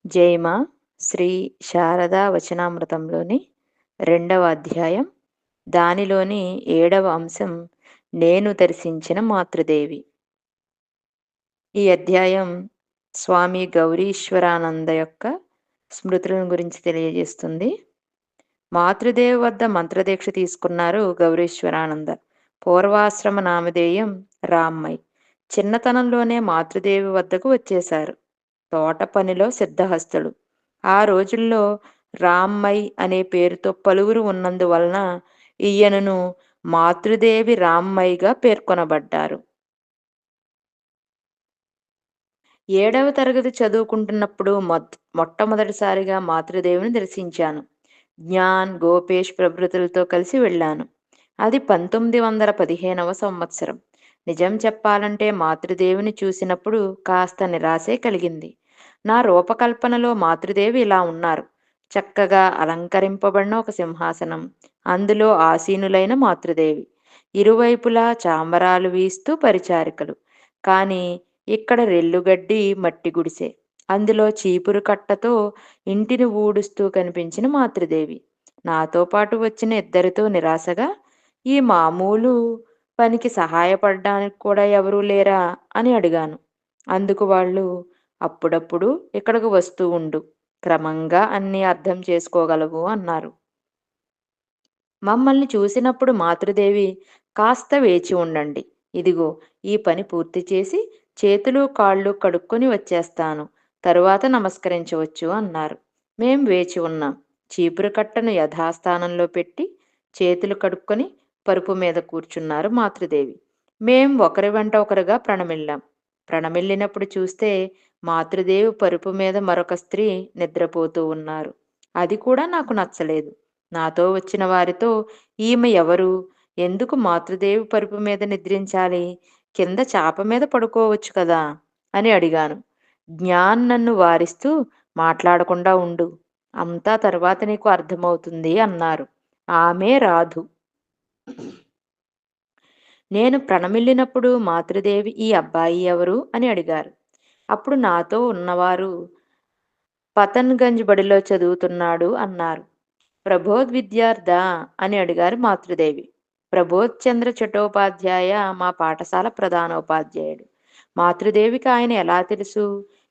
జైమ శ్రీ శారదా వచనామృతంలోని 2వ అధ్యాయం, దానిలోని 7వ అంశం నేను దర్శించిన మాతృదేవి. ఈ అధ్యాయం స్వామి గౌరీశ్వరానంద యొక్క స్మృతులను గురించి తెలియజేస్తుంది. మాతృదేవి వద్ద మంత్రదీక్ష తీసుకున్నారు గౌరీశ్వరానంద. పూర్వాశ్రమ నామధేయం రామ్మై. చిన్నతనంలోనే మాతృదేవి వద్దకు వచ్చేశారు. తోట పనిలో సిద్ధహస్తుడు. ఆ రోజుల్లో రామ్మై అనే పేరుతో పలువురు ఉన్నందువలన ఈయనను మాతృదేవి రామ్మైగా పేర్కొనబడ్డారు. 7వ తరగతి చదువుకుంటున్నప్పుడు మొట్టమొదటిసారిగా మాతృదేవిని దర్శించాను. జ్ఞాన్, గోపేష్ ప్రభృతులతో కలిసి వెళ్ళాను. అది 1915వ సంవత్సరం. నిజం చెప్పాలంటే మాతృదేవిని చూసినప్పుడు కాస్త నిరాశే కలిగింది. నా రూపకల్పనలో మాతృదేవి ఇలా ఉన్నారు. చక్కగా అలంకరింపబడిన ఒక సింహాసనం, అందులో ఆసీనులైన మాతృదేవి, ఇరువైపులా చామరాలు వీస్తూ పరిచారికలు. కానీ ఇక్కడ రెల్లుగడ్డి మట్టి గుడిసె, అందులో చీపురు కట్టతో ఇంటిని ఊడుస్తూ కనిపించిన మాతృదేవి. నాతో పాటు వచ్చిన ఇద్దరితో నిరాశగా, ఈ మామూలు పనికి సహాయపడడానికి కూడా ఎవరూ లేరా అని అడిగాను. అందుకు వాళ్ళు, అప్పుడప్పుడు ఇక్కడకు వస్తూ ఉండు, క్రమంగా అన్నీ అర్థం చేసుకోగలవు అన్నారు. మమ్మల్ని చూసినప్పుడు మాతృదేవి, కాస్త వేచి ఉండండి, ఇదిగో ఈ పని పూర్తి చేసి చేతులు కాళ్ళు కడుక్కొని వచ్చేస్తాను, తరువాత నమస్కరించవచ్చు అన్నారు. మేం వేచి ఉన్నాం. చీపురు కట్టను యథాస్థానంలో పెట్టి చేతులు కడుక్కొని పరుపు మీద కూర్చున్నారు మాతృదేవి. మేం ఒకరి వెంట ఒకరుగా ప్రణమిల్లాం. ప్రణమిల్లినప్పుడు చూస్తే మాతృదేవి పరుపు మీద మరొక స్త్రీ నిద్రపోతూ ఉన్నారు. అది కూడా నాకు నచ్చలేదు. నాతో వచ్చిన వారితో, ఈమె ఎవరు, ఎందుకు మాతృదేవి పరుపు మీద నిద్రించాలి, కింద చాప మీద పడుకోవచ్చు కదా అని అడిగాను. జ్ఞాన్ నన్ను వారిస్తూ, మాట్లాడకుండా ఉండు, అంతా తర్వాత నీకు అర్థమవుతుంది అన్నారు. ఆమె రాధు. నేను ప్రణమిల్లినప్పుడు మాతృదేవి, ఈ అబ్బాయి ఎవరు అని అడిగారు. అప్పుడు నాతో ఉన్నవారు, పతన్గంజ్ బడిలో చదువుతున్నాడు అన్నారు. ప్రబోధ్ విద్యార్థా అని అడిగారు మాతృదేవి. ప్రబోధ్ చంద్ర చటోపాధ్యాయ మా పాఠశాల ప్రధానోపాధ్యాయుడు. మాతృదేవికి ఆయన ఎలా తెలుసు?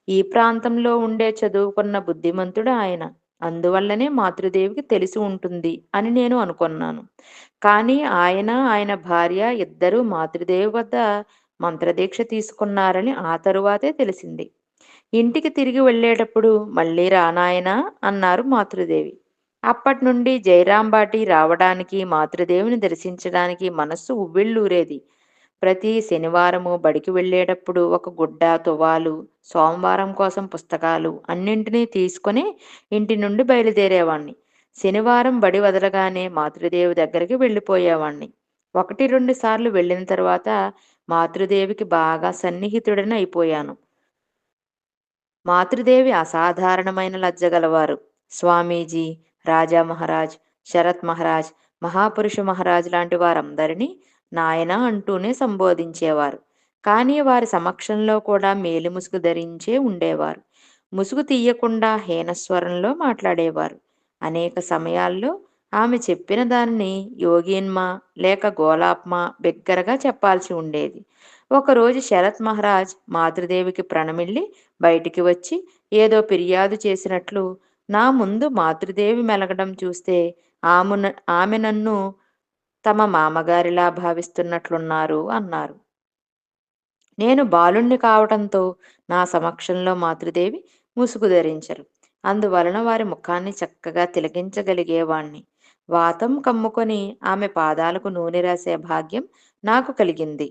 ఈ ప్రాంతంలో ఉండే చదువుకున్న బుద్ధిమంతుడు ఆయన. అందువల్లనే మాతృదేవికి తెలిసి ఉంటుంది అని నేను అనుకున్నాను. కానీ ఆయన భార్య ఇద్దరూ మాతృదేవి వద్ద మంత్రదీక్ష తీసుకున్నారని ఆ తరువాతే తెలిసింది. ఇంటికి తిరిగి వెళ్ళేటప్పుడు, మళ్ళీ రానాయనా అన్నారు మాతృదేవి. అప్పటి నుండి జైరాంబాటి రావడానికి, మాతృదేవిని దర్శించడానికి మనస్సు ఉవ్విళ్ళూరేది. ప్రతి శనివారము బడికి వెళ్ళేటప్పుడు ఒక గుడ్డ, తువాలు, సోమవారం కోసం పుస్తకాలు అన్నింటినీ తీసుకొని ఇంటి నుండి బయలుదేరేవాణ్ణి. శనివారం బడి వదలగానే మాతృదేవి దగ్గరికి వెళ్ళిపోయేవాణ్ణి. 1, 2 సార్లు వెళ్ళిన తర్వాత మాతృదేవికి బాగా సన్నిహితుడని అయిపోయాను. మాతృదేవి అసాధారణమైన లజ్జగలవారు. స్వామీజీ, రాజా మహారాజ్, శరత్ మహారాజ్, మహాపురుష మహారాజ్ లాంటి వారందరినీ నాయన అంటూనే సంబోధించేవారు. కానీ వారి సమక్షంలో కూడా మేలి ముసుగు ధరించే ఉండేవారు. ముసుగు తీయకుండా హీనస్వరంలో మాట్లాడేవారు. అనేక సమయాల్లో ఆమె చెప్పిన దానిని యోగీన్మా లేక గోలాప్మా బిగ్గరగా చెప్పాల్సి ఉండేది. ఒకరోజు శరత్ మహారాజ్ మాతృదేవికి ప్రణమిల్లి బయటికి వచ్చి ఏదో ఫిర్యాదు చేసినట్లు నా ముందు మాతృదేవి మెలగడం చూస్తే ఆమె నన్ను తమ మామగారిలా భావిస్తున్నట్లున్నారు అన్నారు. నేను బాలుణ్ణి కావటంతో నా సమక్షంలో మాతృదేవి ముసుగు ధరించరు. అందువలన వారి ముఖాన్ని చక్కగా తిలకించగలిగేవాణ్ణి. వాతం కమ్ముకొని ఆమె పాదాలకు నూనె రాసే భాగ్యం నాకు కలిగింది.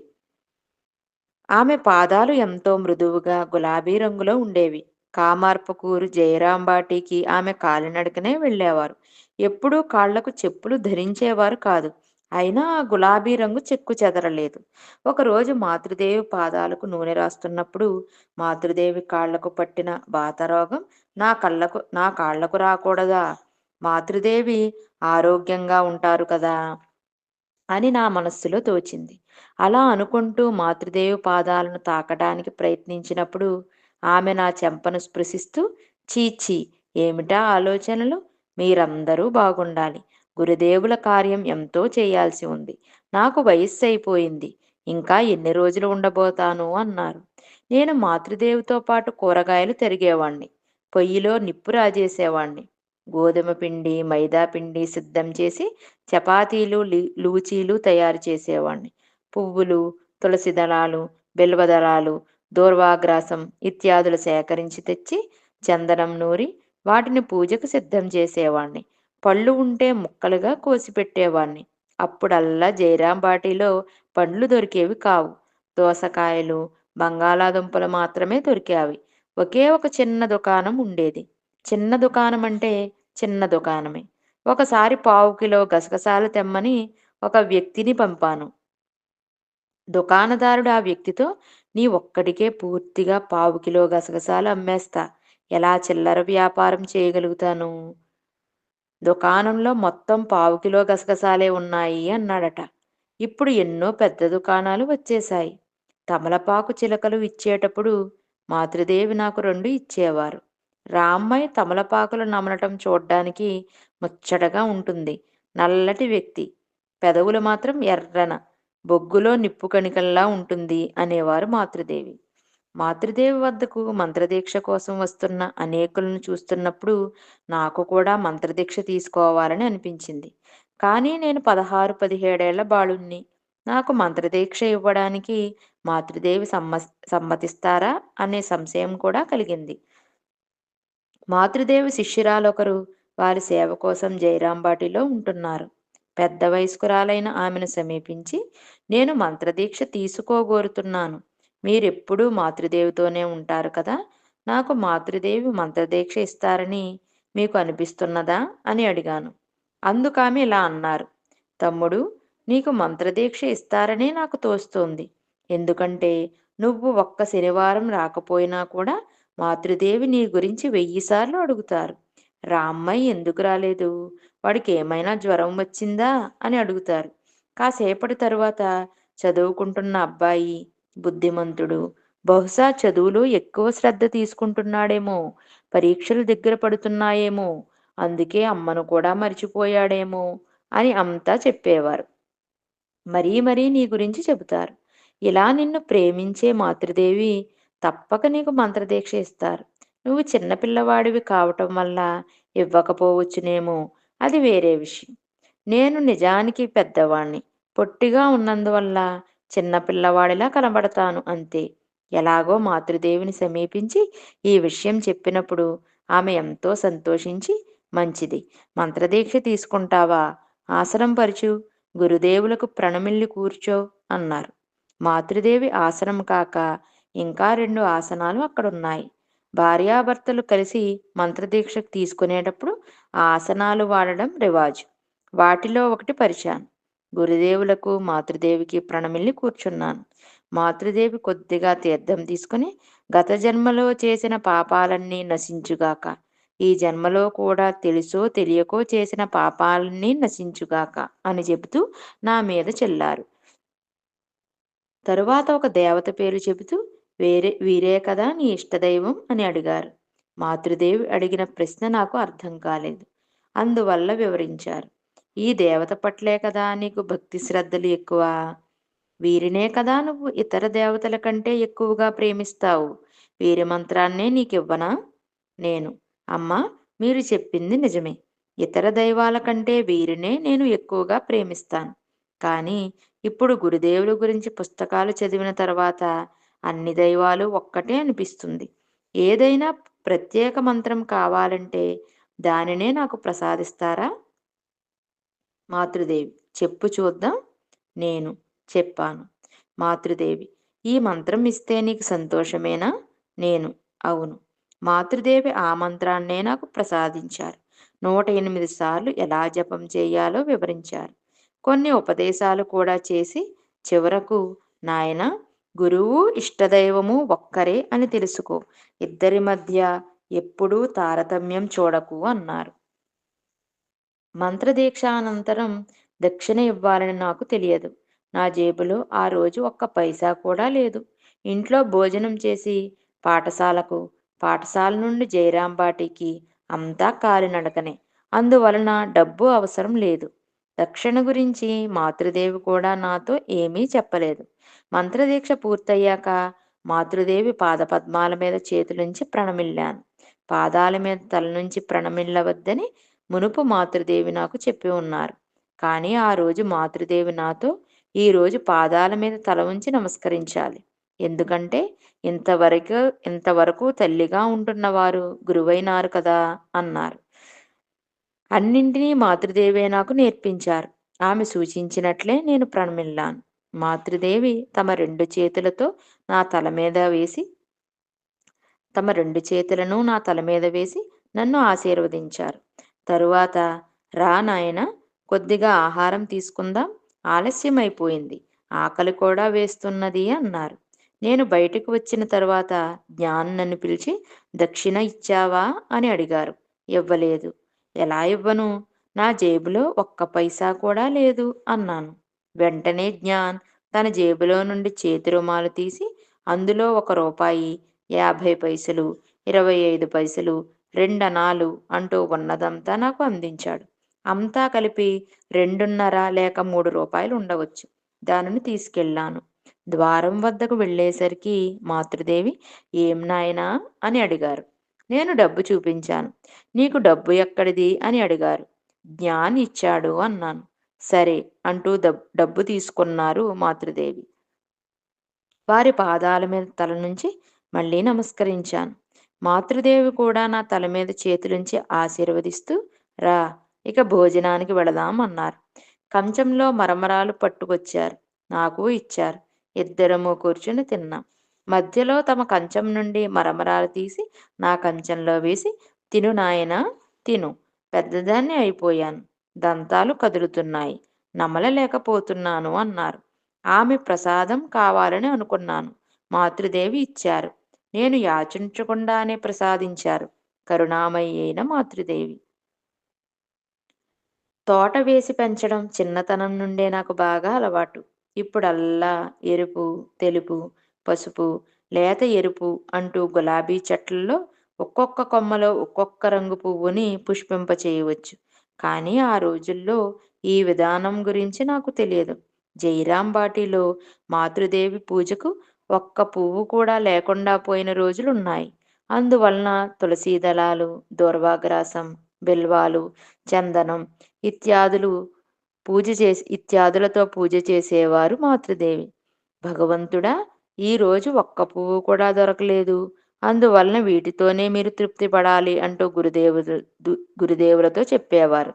ఆమె పాదాలు ఎంతో మృదువుగా గులాబీ రంగులో ఉండేవి. కామార్పకూరు జయరాంబాటికి ఆమె కాలినడకనే వెళ్ళేవారు. ఎప్పుడూ కాళ్లకు చెప్పులు ధరించేవారు కాదు. అయినా ఆ గులాబీ రంగు చెక్కు చెదరలేదు. ఒకరోజు మాతృదేవి పాదాలకు నూనె రాస్తున్నప్పుడు మాతృదేవి కాళ్లకు పట్టిన బాతరోగం నా కాళ్లకు రాకూడదా? మాతృదేవి ఆరోగ్యంగా ఉంటారు కదా అని నా మనస్సులో తోచింది. అలా అనుకుంటూ మాతృదేవి పాదాలను తాకడానికి ప్రయత్నించినప్పుడు ఆమె నా చెంపను స్పృశిస్తూ ఛీ! ఛీ! ఏమిటా ఆలోచనలు? మీరందరూ బాగుండాలి. గురుదేవుల కార్యం ఎంతో చేయాల్సి ఉంది. నాకు వయస్సయిపోయింది. ఇంకా ఎన్ని రోజులు ఉండబోతాను అన్నారు. నేను మాతృదేవితో పాటు కూరగాయలు తరిగేవాణ్ణి. పొయ్యిలో నిప్పు రాజేసేవాణ్ణి. గోధుమ పిండి, మైదా పిండి సిద్ధం చేసి చపాతీలు, లూచీలు తయారు చేసేవాణ్ణి. పువ్వులు, తులసి దళాలు, బిల్వదళాలు, దూర్వాగ్రాసం ఇత్యాదులు సేకరించి తెచ్చి చందనం నూరి వాటిని పూజకు సిద్ధం చేసేవాణ్ణి. పళ్ళు ఉంటే ముక్కలుగా కోసి పెట్టేవాణ్ణి. అప్పుడల్లా జైరాం బాటిలో పండ్లు దొరికేవి కావు. దోసకాయలు, బంగాళాదుంపలు మాత్రమే దొరికేవి. ఒకే ఒక చిన్న దుకాణం ఉండేది. చిన్న దుకాణం అంటే చిన్న దుకాణమే. ఒకసారి పావు కిలో గసగసాలు తెమ్మని ఒక వ్యక్తిని పంపాను. దుకాణదారుడు ఆ వ్యక్తితో, నీ ఒక్కడికే పూర్తిగా పావు కిలో గసగసాలు అమ్మేస్తా. ఎలా చిల్లర వ్యాపారం చేయగలుగుతాను? దుకాణంలో మొత్తం పావు కిలో గసగసాలే ఉన్నాయి అన్నాడట. ఇప్పుడు ఎన్నో పెద్ద దుకాణాలు వచ్చేశాయి. తమలపాకు చిలకలు ఇచ్చేటప్పుడు మాతృదేవి నాకు 2 ఇచ్చేవారు. రామ్మయ్య తమలపాకులు నమలటం చూడ్డానికి ముచ్చటగా ఉంటుంది. నల్లటి వ్యక్తి. పెదవులు మాత్రం ఎర్రన, బొగ్గులో నిప్పు కణికల్లా ఉంటుంది అనేవారు మాతృదేవి. మాతృదేవి వద్దకు మంత్రదీక్ష కోసం వస్తున్న అనేకులను చూస్తున్నప్పుడు నాకు కూడా మంత్రదీక్ష తీసుకోవాలని అనిపించింది. కానీ నేను 16, 17 బాలుణ్ణి. నాకు మంత్రదీక్ష ఇవ్వడానికి మాతృదేవి సమ్మతిస్తారా అనే సంశయం కూడా కలిగింది. మాతృదేవి శిష్యురాలొకరు వారి సేవ కోసం జైరాంబాటిలో ఉంటున్నారు. పెద్ద వయస్కురాలైన ఆమెను సమీపించి, నేను మంత్రదీక్ష తీసుకోగోరుతున్నాను. మీరెప్పుడూ మాతృదేవితోనే ఉంటారు కదా, నాకు మాతృదేవి మంత్రదీక్ష ఇస్తారని మీకు అనిపిస్తున్నదా అని అడిగాను. అందుకామె ఇలా అన్నారు, తమ్ముడు, నీకు మంత్రదీక్ష ఇస్తారనే నాకు తోస్తోంది. ఎందుకంటే నువ్వు ఒక్క శనివారం రాకపోయినా కూడా మాతృదేవి నీ గురించి 1000 సార్లు అడుగుతారు. రామ్మయ్య ఎందుకు రాలేదు? వాడికి ఏమైనా జ్వరం వచ్చిందా అని అడుగుతారు. కాసేపటి తరువాత చదువుకుంటున్న అబ్బాయి బుద్ధిమంతుడు, బహుశా చదువులో ఎక్కువ శ్రద్ధ తీసుకుంటున్నాడేమో, పరీక్షలు దగ్గర పడుతున్నాయేమో, అందుకే అమ్మను కూడా మర్చిపోయాడేమో అని అంతా చెప్పేవారు. మరీ మరీ నీ గురించి చెబుతారు. ఇలా నిన్ను ప్రేమించే మాతృదేవి తప్పక నీకు మంత్రదీక్ష ఇస్తారు. నువ్వు చిన్న పిల్లవాడివి కావటం వల్ల ఇవ్వకపోవచ్చునేమో, అది వేరే విషయం. నేను నిజానికి పెద్దవాణ్ణి. పొట్టిగా ఉన్నందువల్ల చిన్న పిల్లవాడిలా కనబడతాను అంతే. ఎలాగో మాతృదేవిని సమీపించి ఈ విషయం చెప్పినప్పుడు ఆమె ఎంతో సంతోషించి, మంచిది, మంత్రదీక్ష తీసుకుంటావా? ఆసనం పరుచు, గురుదేవులకు ప్రణమిల్లి కూర్చో అన్నారు. మాతృదేవి ఆసనం కాక ఇంకా 2 ఆసనాలు అక్కడున్నాయి. భార్యాభర్తలు కలిసి మంత్రదీక్ష తీసుకునేటప్పుడు ఆ ఆసనాలు వాడడం రివాజు. వాటిలో ఒకటి పరిచాను. గురుదేవులకు మాతృదేవికి ప్రణమిల్లి కూర్చున్నాను. మాతృదేవి కొద్దిగా తీర్థం తీసుకుని, గత జన్మలో చేసిన పాపాలన్నీ నశించుగాక, ఈ జన్మలో కూడా తెలుసో తెలియకో చేసిన పాపాలన్నీ నశించుగాక అని చెబుతూ నా మీద చెల్లారు. తరువాత ఒక దేవత పేరు చెబుతూ, వీరే కదా నీ ఇష్టదైవం అని అడిగారు. మాతృదేవి అడిగిన ప్రశ్న నాకు అర్థం కాలేదు. అందువల్ల వివరించారు. ఈ దేవత పట్లే కదా నీకు భక్తి శ్రద్ధలు ఎక్కువ. వీరినే కదా నువ్వు ఇతర దేవతల కంటే ఎక్కువగా ప్రేమిస్తావు. వీరి మంత్రాన్నే నీకివ్వనా? నేను, అమ్మా, మీరు చెప్పింది నిజమే. ఇతర దైవాల కంటే వీరినే నేను ఎక్కువగా ప్రేమిస్తాను. కానీ ఇప్పుడు గురుదేవుల గురించి పుస్తకాలు చదివిన తర్వాత అన్ని దైవాలు ఒక్కటే అనిపిస్తుంది. ఏదైనా ప్రత్యేక మంత్రం కావాలంటే దానినే నాకు ప్రసాదిస్తారా? మాతృదేవి, చెప్పు చూద్దాం. నేను చెప్పాను. మాతృదేవి, ఈ మంత్రం ఇస్తే నీకు సంతోషమేనా? నేను, అవును. మాతృదేవి ఆ మంత్రాన్నే నాకు ప్రసాదించారు. 108 సార్లు ఎలా జపం చేయాలో వివరించారు. కొన్ని ఉపదేశాలు కూడా చేసి చివరకు, నాయనా, గురువు ఇష్టదైవము ఒక్కరే అని తెలుసుకో. ఇద్దరి మధ్య ఎప్పుడూ తారతమ్యం చూడకు అన్నారు. మంత్రదీక్ష అనంతరం దక్షిణ ఇవ్వాలని నాకు తెలియదు. నా జేబులో ఆ రోజు ఒక్క పైసా కూడా లేదు. ఇంట్లో భోజనం చేసి పాఠశాలకు పాఠశాల నుండి జైరాంబాటికి అంతా కాలినడకనే. అందువలన డబ్బు అవసరం లేదు. దక్షిణ గురించి మాతృదేవి కూడా నాతో ఏమీ చెప్పలేదు. మంత్రదీక్ష పూర్తయ్యాక మాతృదేవి పాదపద్మాల మీద చేతులుంచి ప్రణమిల్లాను. పాదాల మీద తలనుంచి ప్రణమిల్లవద్దని మునుపు మాతృదేవి నాకు చెప్పి ఉన్నారు. కానీ ఆ రోజు మాతృదేవి నాతో ఈరోజు పాదాల మీద తల ఉంచి నమస్కరించాలి. ఎందుకంటే ఇంతవరకు ఇంతవరకు తల్లిగా ఉంటున్నవారు గురువైనారు కదా అన్నారు. అన్నింటినీ మాతృదేవే నాకు నేర్పించారు. ఆమె సూచించినట్లే నేను ప్రణమిల్లాను. మాతృదేవి నా తల మీద వేసి తమ 2 చేతులను నా తల మీద వేసి నన్ను ఆశీర్వదించారు. తరువాత రా నాయనా, కొద్దిగా ఆహారం తీసుకుందాం, ఆలస్యమైపోయింది, ఆకలి కూడా వేస్తున్నది అన్నారు. నేను బయటకు వచ్చిన తరువాత జ్ఞాన్ నన్ను పిలిచి దక్షిణ ఇచ్చావా అని అడిగారు. ఇవ్వలేదు. ఎలా ఇవ్వను? నా జేబులో ఒక్క పైసా కూడా లేదు అన్నాను. వెంటనే జ్ఞాన్ తన జేబులో నుండి చేతి రుమాలు తీసి అందులో 1 రూపాయి, 50 పైసలు, 25 పైసలు, 2 అనాలు అంటూ ఉన్నదంతా నాకు అందించాడు. అంతా కలిపి 2.5 లేక 3 రూపాయలు ఉండవచ్చు. దానిని తీసుకెళ్ళాను. ద్వారం వద్దకు వెళ్ళేసరికి మాతృదేవి ఏం నాయనా అని అడిగారు. నేను డబ్బు చూపించాను. నీకు డబ్బు ఎక్కడిది అని అడిగారు. జ్ఞాన్ ఇచ్చాడు అన్నాను. సరే అంటూ డబ్బు తీసుకున్నారు మాతృదేవి. వారి పాదాల మీద తల నుంచి మళ్ళీ నమస్కరించాను. మాతృదేవి కూడా నా తల మీద చేతులుంచి ఆశీర్వదిస్తూ రా, ఇక భోజనానికి వెళదాం అన్నారు. కంచంలో మరమరాలు పట్టుకొచ్చారు. నాకు ఇచ్చారు. ఇద్దరము కూర్చుని తిన్నాం. మధ్యలో తమ కంచం నుండి మరమరాలు తీసి నా కంచంలో వేసి తిను నాయనా, తిను, పెద్దదాన్ని అయిపోయాను, దంతాలు కదులుతున్నాయి, నమలలేకపోతున్నాను అన్నారు. ఆమె ప్రసాదం కావాలని అనుకున్నాను. మాతృదేవి ఇచ్చారు. నేను యాచించకుండానే ప్రసాదించారు. కరుణామయి అయిన మాతృదేవి. తోట వేసి పెంచడం చిన్నతనం నుండే నాకు బాగా అలవాటు. ఇప్పుడల్లా ఎరుపు, తెలుపు, పసుపు, లేత ఎరుపు అంటూ గులాబీ చెట్లలో ఒక్కొక్క కొమ్మలో ఒక్కొక్క రంగు పువ్వుని పుష్పింపచేయవచ్చు. కానీ ఆ రోజుల్లో ఈ విధానం గురించి నాకు తెలియదు. జైరాం బాటిలో మాతృదేవి పూజకు ఒక్క పువ్వు కూడా లేకుండా పోయిన రోజులున్నాయి. అందువలన తులసీ దళాలు, దూర్వాగ్రాసం, బిల్వాలు, చందనం ఇత్యాదులు ఇత్యాదులతో పూజ చేసేవారు మాతృదేవి. భగవంతుడా, ఈరోజు ఒక్క పువ్వు కూడా దొరకలేదు. అందువలన వీటితోనే మీరు తృప్తి పడాలి అంటూ గురుదేవులతో చెప్పేవారు.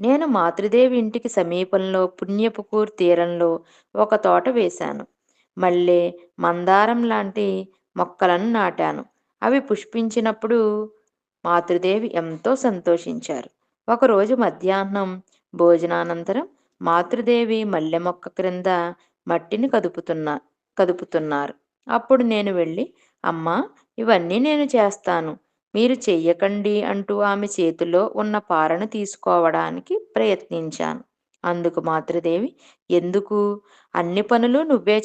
నేను మాతృదేవి ఇంటికి సమీపంలో పుణ్యపుకూర్ తీరంలో ఒక తోట వేశాను. మల్లె, మందారం లాంటి మొక్కలను నాటాను. అవి పుష్పించినప్పుడు మాతృదేవి ఎంతో సంతోషించారు. ఒకరోజు మధ్యాహ్నం భోజనానంతరం మాతృదేవి మల్లె మొక్క క్రింద మట్టిని కదుపుతున్నారు. అప్పుడు నేను వెళ్ళి, అమ్మా, ఇవన్నీ నేను చేస్తాను, మీరు చెయ్యకండి అంటూ ఆమె చేతిలో ఉన్న పారను తీసుకోవడానికి ప్రయత్నించాను. అందుకు మాతృదేవి, ఎందుకు? అన్ని పనులు నువ్వే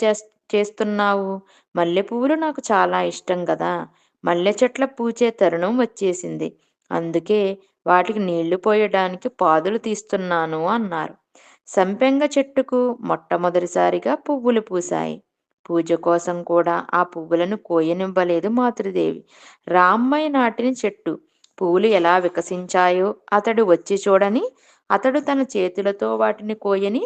చేస్తున్నావు. మల్లె పువ్వులు నాకు చాలా ఇష్టం కదా. మల్లె చెట్ల పూచే తరుణం వచ్చేసింది. అందుకే వాటికి నీళ్లు పోయడానికి పాదులు తీస్తున్నాను అన్నారు. సంపెంగ చెట్టుకు మొట్టమొదటిసారిగా పువ్వులు పూశాయి. పూజ కోసం కూడా ఆ పువ్వులను కోయనివ్వలేదు మాతృదేవి. రామ్మయ్య నాటిన చెట్టు పువ్వులు ఎలా వికసించాయో అతడు వచ్చి చూడని, అతడు తన చేతులతో వాటిని కోయని,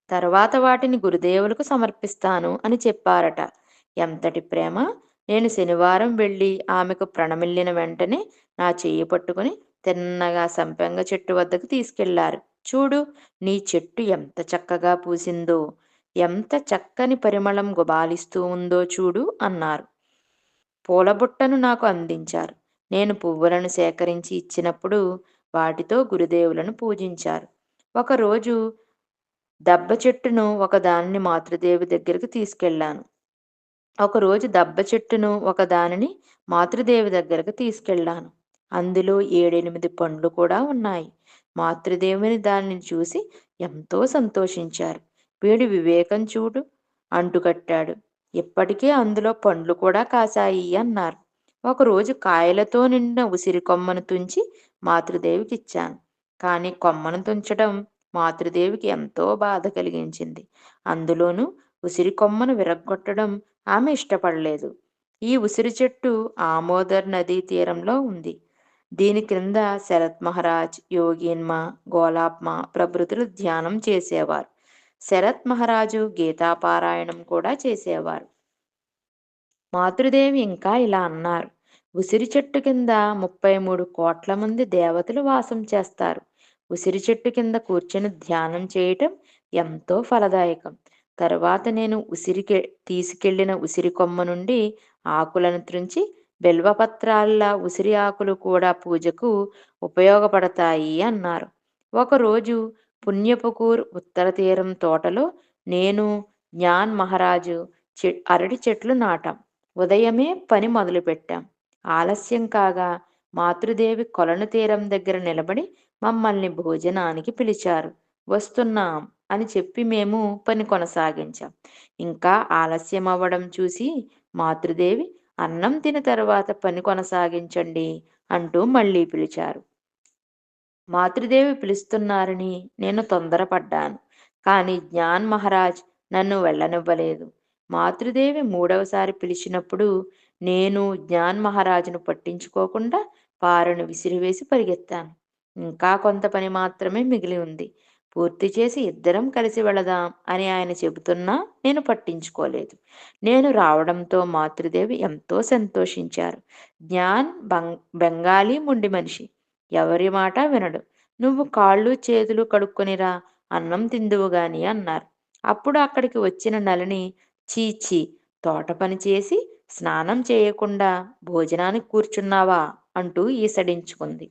తర్వాత వాటిని గురుదేవులకు సమర్పిస్తాను అని చెప్పారట. ఎంతటి ప్రేమ! నేను శనివారం వెళ్ళి ఆమెకు ప్రణమిల్లిన వెంటనే నా చెయ్యి పట్టుకుని తిన్నగా సంపెంగ చెట్టు వద్దకు తీసుకెళ్లారు. చూడు, నీ చెట్టు ఎంత చక్కగా పూసిందో, ఎంత చక్కని పరిమళం గుబాలిస్తూ ఉందో చూడు అన్నారు. పూలబుట్టను నాకు అందించారు. నేను పువ్వులను సేకరించి ఇచ్చినప్పుడు వాటితో గురుదేవులను పూజించారు. ఒకరోజు దబ్బ చెట్టును ఒకదానిని మాతృదేవి దగ్గరకు తీసుకెళ్లాను. ఒకరోజు దబ్బ చెట్టును ఒకదానిని మాతృదేవి దగ్గరకు తీసుకెళ్లాను. అందులో 7, 8 పండ్లు కూడా ఉన్నాయి. మాతృదేవిని దానిని చూసి ఎంతో సంతోషించారు. వీడి వివేకం చూడు, అంటుకట్టాడు. ఇప్పటికే అందులో పండ్లు కూడా కాశాయి అన్నారు. ఒకరోజు కాయలతో నిండిన ఉసిరి కొమ్మను తుంచి మాతృదేవికిచ్చాను. కానీ కొమ్మను తుంచడం మాతృదేవికి ఎంతో బాధ కలిగించింది. అందులోనూ ఉసిరి కొమ్మను విరగ్గొట్టడం ఆమె ఇష్టపడలేదు. ఈ ఉసిరి చెట్టు ఆమోదర్ నదీ తీరంలో ఉంది. దీని క్రింద శరత్ మహారాజ్, యోగిన్మ, గోలాప్మ ప్రభృతులు ధ్యానం చేసేవారు. శరత్ మహారాజు గీతాపారాయణం కూడా చేసేవారు. మాతృదేవి ఇంకా ఇలా అన్నారు. ఉసిరి చెట్టు కింద 33 కోట్ల మంది దేవతలు వాసం చేస్తారు. ఉసిరి చెట్టు కింద కూర్చొని ధ్యానం చేయటం ఎంతో ఫలదాయకం. తరువాత నేను తీసుకెళ్లిన ఉసిరి కొమ్మ నుండి ఆకులను త్రుంచి బెల్వపత్రాల్లా ఉసిరి ఆకులు కూడా పూజకు ఉపయోగపడతాయి అన్నారు. ఒకరోజు పుణ్యపుకూర్ ఉత్తర తీరం తోటలో నేను, జ్ఞాన్ మహారాజు అరటి చెట్లు నాటాం. ఉదయమే పని మొదలుపెట్టాం. ఆలస్యం కాగా మాతృదేవి కొలను తీరం దగ్గర నిలబడి మమ్మల్ని భోజనానికి పిలిచారు. వస్తున్నాం అని చెప్పి మేము పని కొనసాగించాం. ఇంకా ఆలస్యం అవ్వడం చూసి మాతృదేవి అన్నం తిన తర్వాత పని కొనసాగించండి అంటూ మళ్ళీ పిలిచారు. మాతృదేవి పిలుస్తున్నారని నేను తొందరపడ్డాను. కానీ జ్ఞాన్ మహారాజ్ నన్ను వెళ్ళనివ్వలేదు. మాతృదేవి మూడవసారి పిలిచినప్పుడు నేను జ్ఞాన్ మహారాజును పట్టించుకోకుండా పారను విసిరివేసి పరిగెత్తాను. ఇంకా కొంత పని మాత్రమే మిగిలి ఉంది. పూర్తి చేసి ఇద్దరం కలిసి వెళదాం అని ఆయన చెబుతున్నా నేను పట్టించుకోలేదు. నేను రావడంతో మాతృదేవి ఎంతో సంతోషించారు. జ్ఞాన్ బెంగాలీ ముండి మనిషి. ఎవరి మాట వినడు. నువ్వు కాళ్ళు చేతులు కడుక్కొనిరా, అన్నం తిందువు గాని అన్నారు. అప్పుడు అక్కడికి వచ్చిన నలిని చీచి తోట పని చేసి స్నానం చేయకుండా భోజనానికి కూర్చున్నావా అంటూ ఈసడించుకుంది.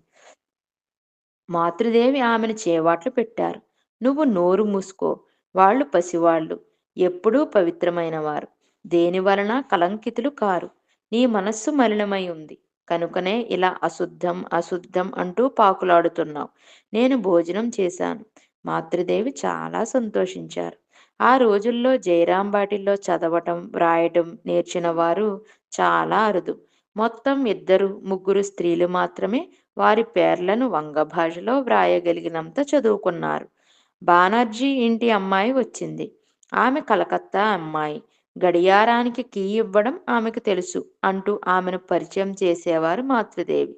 మాతృదేవి ఆమెను చేవాట్లు పెట్టారు. నువ్వు నోరు మూసుకో. వాళ్ళు పసివాళ్ళు, ఎప్పుడూ పవిత్రమైన వారు, దేనివలన కలంకితులు కారు. నీ మనస్సు మలినమై ఉంది కనుకనే ఇలా అశుద్ధం అశుద్ధం అంటూ పాకులాడుతున్నావు. నేను భోజనం చేశాను. మాతృదేవి చాలా సంతోషించారు. ఆ రోజుల్లో జయరాం బాటిల్లో చదవటం వ్రాయటం నేర్చిన వారు చాలా అరుదు. మొత్తం 2, 3 స్త్రీలు మాత్రమే వారి పేర్లను వంగ భాషలో వ్రాయగలిగినంత చదువుకున్నారు. బానర్జీ ఇంటి అమ్మాయి వచ్చింది. ఆమె కలకత్తా అమ్మాయి. గడియారానికి కీ ఇవ్వడం ఆమెకు తెలుసు అంటూ ఆమెను పరిచయం చేసేవారు మాతృదేవి.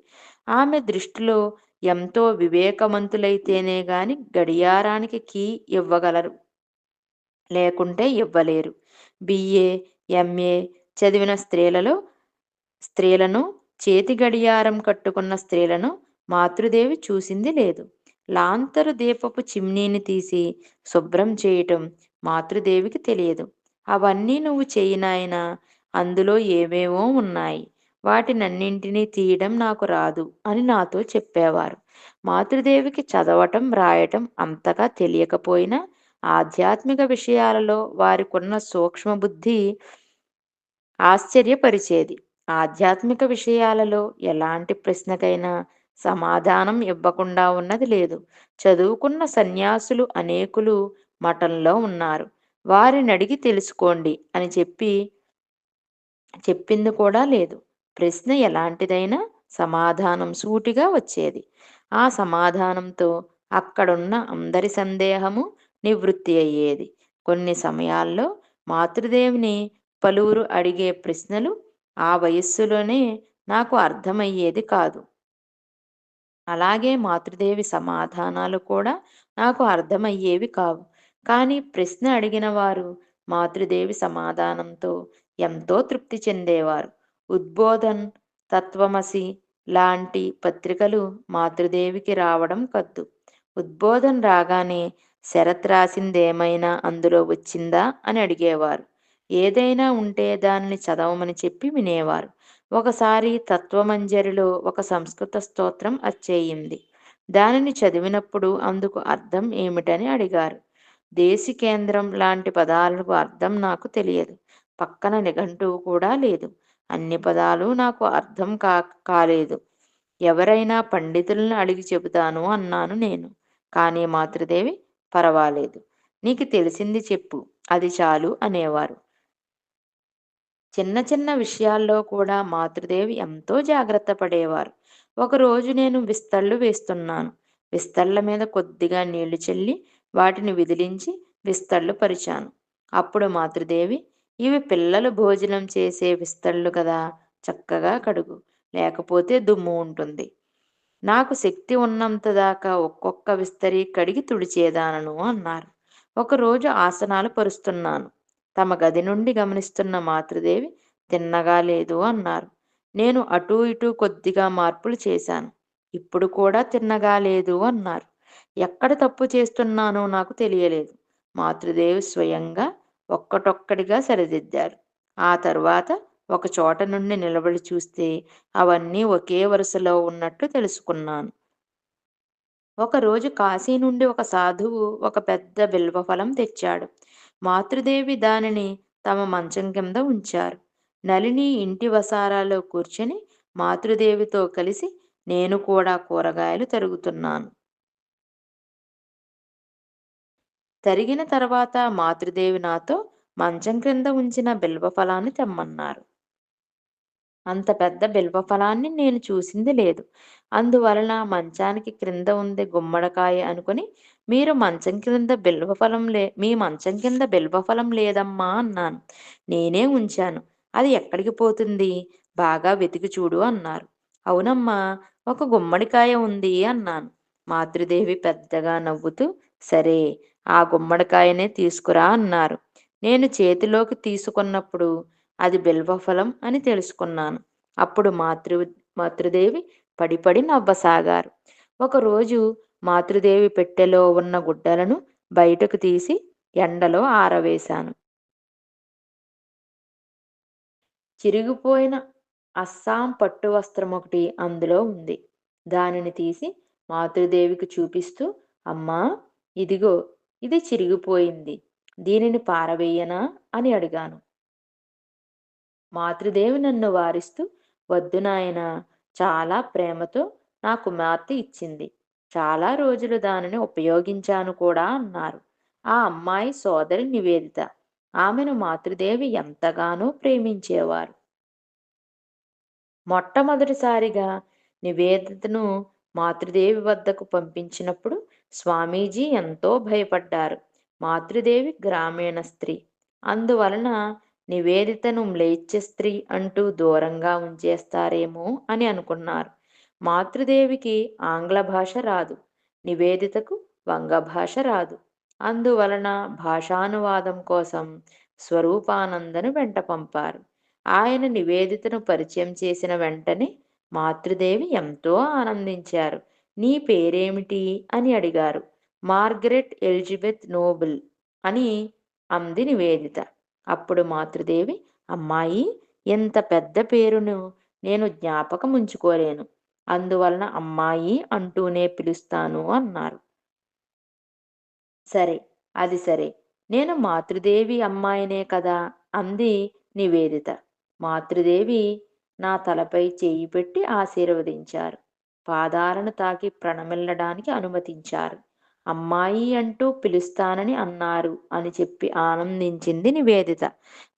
ఆమె దృష్టిలో ఎంతో వివేకవంతులైతేనే గాని గడియారానికి కీ ఇవ్వగలరు, లేకుంటే ఇవ్వలేరు. బిఏ, ఎంఏ చదివిన స్త్రీలను, చేతి గడియారం కట్టుకున్న స్త్రీలను మాతృదేవి చూసింది లేదు. లాంతరు దీపపు చిమ్నీని తీసి శుభ్రం చేయటం మాతృదేవికి తెలియదు. అవన్నీ నువ్వు చెయ్యి నాయనా, అందులో ఏవేవో ఉన్నాయి. వాటినన్నింటినీ తీయడం నాకు రాదు అని నాతో చెప్పేవారు. మాతృదేవికి చదవటం రాయటం అంతగా తెలియకపోయినా ఆధ్యాత్మిక విషయాలలో వారికున్న సూక్ష్మబుద్ధి ఆశ్చర్యపరిచేది. ఆధ్యాత్మిక విషయాలలో ఎలాంటి ప్రశ్నకైనా సమాధానం ఇవ్వకుండా ఉన్నది లేదు. చదువుకున్న సన్యాసులు అనేకులు మఠంలో ఉన్నారు. వారినడిగి తెలుసుకోండి అని చెప్పింది కూడా లేదు. ప్రశ్న ఎలాంటిదైనా సమాధానం సూటిగా వచ్చేది. ఆ సమాధానంతో అక్కడున్న అందరి సందేహము నివృత్తి అయ్యేది. కొన్ని సమయాల్లో మాతృదేవిని పలువురు అడిగే ప్రశ్నలు ఆ వయస్సులోనే నాకు అర్థమయ్యేది కాదు. అలాగే మాతృదేవి సమాధానాలు కూడా నాకు అర్థమయ్యేవి కావు. కానీ ప్రశ్న అడిగిన వారు మాతృదేవి సమాధానంతో ఎంతో తృప్తి చెందేవారు. ఉద్బోధన్, తత్వమసి లాంటి పత్రికలు మాతృదేవికి రావడం కద్దు. ఉద్బోధన్ రాగానే శరత్ రాసిందేమైనా అందులో వచ్చిందా అని అడిగేవారు. ఏదైనా ఉంటే దానిని చదవమని చెప్పి వినేవారు. ఒకసారి తత్వమంజరిలో ఒక సంస్కృత స్తోత్రం అచ్చేయింది. దానిని చదివినప్పుడు అందుకు అర్థం ఏమిటని అడిగారు. దేశికేంద్రం లాంటి పదాలకు అర్థం నాకు తెలియదు. పక్కన నిఘంటువు కూడా లేదు. అన్ని పదాలు నాకు అర్థం కాలేదు. ఎవరైనా పండితులను అడిగి చెబుతాను అన్నాను నేను. కానీ మాతృదేవి పర్వాలేదు, నీకు తెలిసింది చెప్పు, అది చాలు అనేవారు. చిన్న చిన్న విషయాల్లో కూడా మాతృదేవి ఎంతో జాగ్రత్త పడేవారు. ఒకరోజు నేను విస్తళ్ళు వేస్తున్నాను. విస్తళ్ళ మీద కొద్దిగా నీళ్లు చల్లి వాటిని విదిలించి విస్తళ్ళు పరిచాను. అప్పుడు మాతృదేవి, ఇవి పిల్లలు భోజనం చేసే విస్తళ్ళు కదా, చక్కగా కడుగు, లేకపోతే దుమ్ము ఉంటుంది. నాకు శక్తి ఉన్నంత దాకా ఒక్కొక్క విస్తరి కడిగి తుడిచేదానను అన్నారు. ఒకరోజు ఆసనాలు పరుస్తున్నాను. తమ గది నుండి గమనిస్తున్న మాతృదేవి తిన్నగా లేదు అన్నారు. నేను అటూ ఇటూ కొద్దిగా మార్పులు చేశాను. ఇప్పుడు కూడా తిన్నగా లేదు అన్నారు. ఎక్కడ తప్పు చేస్తున్నానో నాకు తెలియలేదు. మాతృదేవి స్వయంగా ఒక్కటొక్కటిగా సరిదిద్దారు. ఆ తరువాత ఒక చోట నుండి నిలబడి చూస్తే అవన్నీ ఒకే వరుసలో ఉన్నట్టు తెలుసుకున్నాను. ఒకరోజు కాశీ నుండి ఒక సాధువు ఒక పెద్ద బిల్వఫలం తెచ్చాడు. మాతృదేవి దానిని తమ మంచం కింద ఉంచారు. నళిని ఇంటి వసారాలో కూర్చొని మాతృదేవితో కలిసి నేను కూడా కూరగాయలు తరుగుతున్నాను. తరిగిన తర్వాత మాతృదేవి నాతో మంచం క్రింద ఉంచిన బిల్వఫలాన్ని తెమ్మన్నారు. అంత పెద్ద బిల్వఫలాన్ని నేను చూసింది లేదు. అందువలన మంచానికి క్రింద ఉంది గుమ్మడికాయ అనుకుని, మీ మంచం కింద బిల్వఫలం లేదమ్మా అన్నాను. నేనే ఉంచాను. అది ఎక్కడికి పోతుంది? బాగా వెతికి చూడు అన్నారు. అవునమ్మా, ఒక గుమ్మడికాయ ఉంది అన్నాను. మాతృదేవి పెద్దగా నవ్వుతూ, సరే, ఆ గుమ్మడికాయనే తీసుకురా అన్నారు. నేను చేతిలోకి తీసుకున్నప్పుడు అది బిల్వఫలం అని తెలుసుకున్నాను. అప్పుడు మాతృదేవి పడి నవ్వసాగారు. ఒకరోజు మాతృదేవి పెట్టెలో ఉన్న గుడ్డలను బయటకు తీసి ఎండలో ఆరవేశాను. చిరిగిపోయిన అస్సాం పట్టు వస్త్రం ఒకటి అందులో ఉంది. దానిని తీసి మాతృదేవికి చూపిస్తూ, అమ్మా, ఇదిగో, ఇది చిరిగిపోయింది. దీనిని పారవేయనా అని అడిగాను. మాతృదేవి నన్ను వారిస్తూ, వద్దు నాయనా, చాలా ప్రేమతో నా కుమార్తె ఇచ్చింది. చాలా రోజులు దానిని ఉపయోగించాను కూడా అన్నారు. ఆ అమ్మాయి సోదరి నివేదిత. ఆమెను మాతృదేవి ఎంతగానో ప్రేమించేవారు. మొట్టమొదటిసారిగా నివేదితను మాతృదేవి వద్దకు పంపించినప్పుడు స్వామీజీ ఎంతో భయపడ్డారు. మాతృదేవి గ్రామీణ స్త్రీ. అందువలన నివేదితను మ్లేచ్ఛ స్త్రీ అంటూ దూరంగా ఉంచేస్తారేమో అని అనుకున్నారు. మాతృదేవికి ఆంగ్ల భాష రాదు. నివేదితకు వంగ భాష రాదు. అందువలన భాషానువాదం కోసం స్వరూపానందను వెంట పంపారు. ఆయన నివేదితను పరిచయం చేసిన వెంటనే మాతృదేవి ఎంతో ఆనందించారు. నీ పేరేమిటి అని అడిగారు. మార్గరెట్ ఎలిజబెత్ నోబుల్ అని అంది నివేదిత. అప్పుడు మాతృదేవి, అమ్మాయి, ఇంత పెద్ద పేరును నేను జ్ఞాపకం ఉంచుకోలేను. అందువలన అమ్మాయి అంటూనే పిలుస్తాను అన్నారు. సరే, అది సరే, నేను మాతృదేవి అమ్మాయినే కదా అంది నివేదిత. మాతృదేవి నా తలపై చేయి పెట్టి ఆశీర్వదించారు. పాదాలను తాకి ప్రణమిల్లడానికి అనుమతించారు. అమ్మాయి అంటూ పిలుస్తానని అన్నారు అని చెప్పి ఆనందించింది నివేదిత.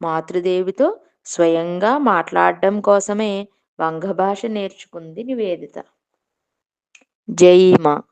మాతృదేవితో స్వయంగా మాట్లాడడం కోసమే వంగ భాష నేర్చుకుంది నివేదిత. జై మా.